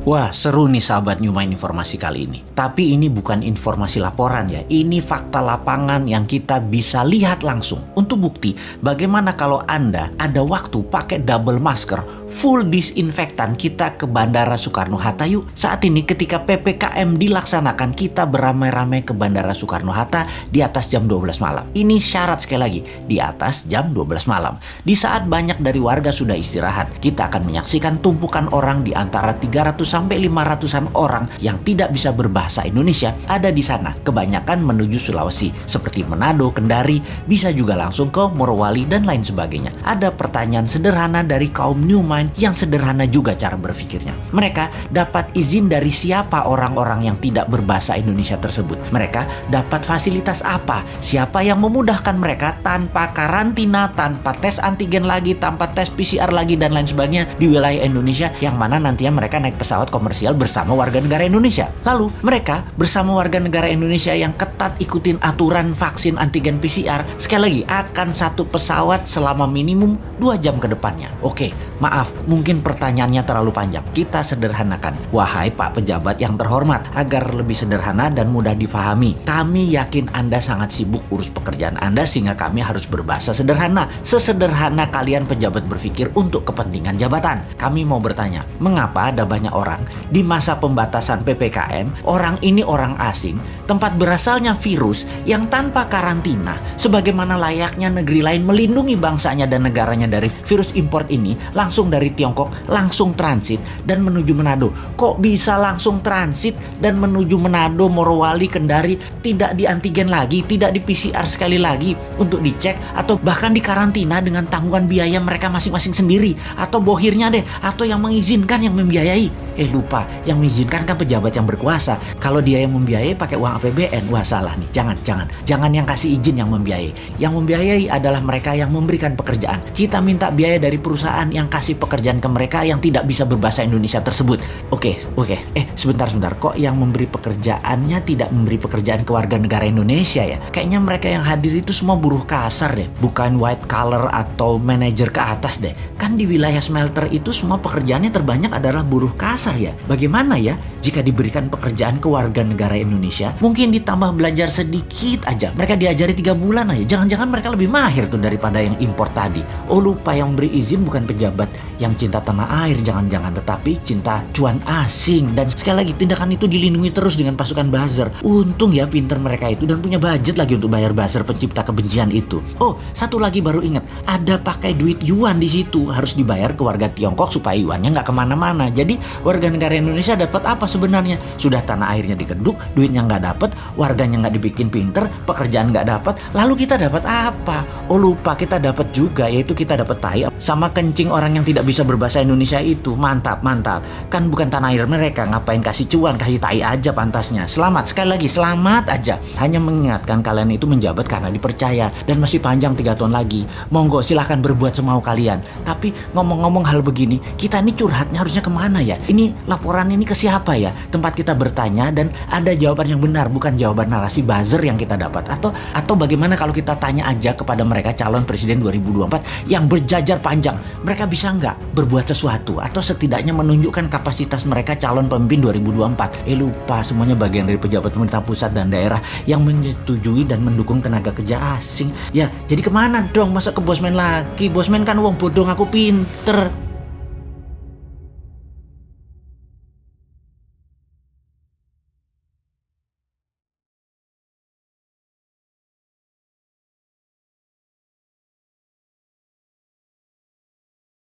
Wah, seru nih sahabat Newmind informasi kali ini. Tapi ini bukan informasi laporan ya. Ini fakta lapangan yang kita bisa lihat langsung. Untuk bukti, bagaimana kalau Anda ada waktu pakai double masker, full disinfektan, kita ke Bandara Soekarno-Hatta yuk. Saat ini ketika PPKM dilaksanakan, kita beramai-ramai ke Bandara Soekarno-Hatta di atas jam 12 malam. Ini syarat sekali lagi, di atas jam 12 malam. Di saat banyak dari warga sudah istirahat, kita akan menyaksikan tumpukan orang di antara 300 sampai 500-an orang yang tidak bisa berbahasa Indonesia ada di sana. Kebanyakan menuju Sulawesi seperti Manado, Kendari, bisa juga langsung ke Morowali dan lain sebagainya. Ada pertanyaan sederhana dari kaum Newmind yang sederhana juga cara berpikirnya. Mereka dapat izin dari siapa orang-orang yang tidak berbahasa Indonesia tersebut? Mereka dapat fasilitas apa? Siapa yang memudahkan mereka tanpa karantina, tanpa tes antigen lagi, tanpa tes PCR lagi dan lain sebagainya di wilayah Indonesia, yang mana nantinya mereka naik pesawat komersial bersama warga negara Indonesia. Lalu mereka bersama warga negara Indonesia yang ketat ikutin aturan vaksin antigen PCR, sekali lagi akan satu pesawat selama minimum 2 jam ke depannya. Oke, maaf, mungkin pertanyaannya terlalu panjang. Kita sederhanakan. Wahai Pak Pejabat yang terhormat, agar lebih sederhana dan mudah difahami, kami yakin Anda sangat sibuk urus pekerjaan Anda sehingga kami harus berbahasa sederhana. Sesederhana kalian pejabat berpikir untuk kepentingan jabatan. Kami mau bertanya, mengapa ada banyak orang di masa pembatasan PPKM, orang ini orang asing, tempat berasalnya virus yang tanpa karantina, sebagaimana layaknya negeri lain melindungi bangsanya dan negaranya dari virus import ini, langsung dari Tiongkok, langsung transit dan menuju Manado. Kok bisa langsung transit dan menuju Manado, Morowali, Kendari, tidak di antigen lagi, tidak di PCR sekali lagi untuk dicek, atau bahkan dikarantina dengan tanggungan biaya mereka masing-masing sendiri, atau bohirnya deh, atau yang mengizinkan yang membiayai. Lupa, yang mengizinkan kan pejabat yang berkuasa. Kalau dia yang membiayai pakai uang APBN, wah salah nih. Jangan yang kasih izin yang membiayai. Yang membiayai adalah mereka yang memberikan pekerjaan. Kita minta biaya dari perusahaan yang kasih pekerjaan ke mereka yang tidak bisa berbahasa Indonesia tersebut. Oke. Sebentar. Kok yang memberi pekerjaannya tidak memberi pekerjaan ke warga negara Indonesia ya? Kayaknya mereka yang hadir itu semua buruh kasar deh. Bukan white collar atau manajer ke atas deh. Kan di wilayah smelter itu semua pekerjaannya terbanyak adalah buruh kasar ya. Bagaimana ya jika diberikan pekerjaan ke warga negara Indonesia, mungkin ditambah belajar sedikit aja, mereka diajari 3 bulan aja, jangan-jangan mereka lebih mahir tuh daripada yang impor tadi. Lupa, yang beri izin bukan pejabat yang cinta tanah air, jangan-jangan, tetapi cinta cuan asing. Dan sekali lagi, tindakan itu dilindungi terus dengan pasukan buzzer. Untung ya pinter mereka itu dan punya budget lagi untuk bayar buzzer pencipta kebencian itu. Satu lagi baru ingat, ada pakai duit yuan di situ, harus dibayar ke warga Tiongkok supaya yuannya nggak kemana-mana. Jadi warga negara Indonesia dapat apa sebenarnya? Sudah tanah airnya dikeduk, duitnya nggak dapat, warganya nggak dibikin pinter, pekerjaan nggak dapat, lalu kita dapat apa? Lupa, kita dapat juga, yaitu kita dapat tai sama kencing orang yang tidak bisa berbahasa Indonesia itu. Mantap. Kan bukan tanah air mereka, ngapain kasih cuan, kasih tai aja pantasnya. Selamat, sekali lagi selamat aja. Hanya mengingatkan kalian itu menjabat karena dipercaya dan masih panjang 3 tahun lagi. Monggo silahkan berbuat semau kalian. Tapi ngomong-ngomong hal begini, kita ini curhatnya harusnya kemana ya? Ini laporan ini ke siapa ya? Tempat kita bertanya dan ada jawaban yang benar, bukan jawaban narasi buzzer yang kita dapat. Atau bagaimana kalau kita tanya aja kepada mereka calon presiden 2024 yang berjajar panjang, mereka bisa nggak berbuat sesuatu atau setidaknya menunjukkan kapasitas mereka calon pemimpin 2024? Lupa, semuanya bagian dari pejabat pemerintah pusat dan daerah yang menyetujui dan mendukung tenaga kerja asing. Ya, jadi kemana dong? Masa ke Bosman lagi? Bosman kan wong bodong, aku pinter.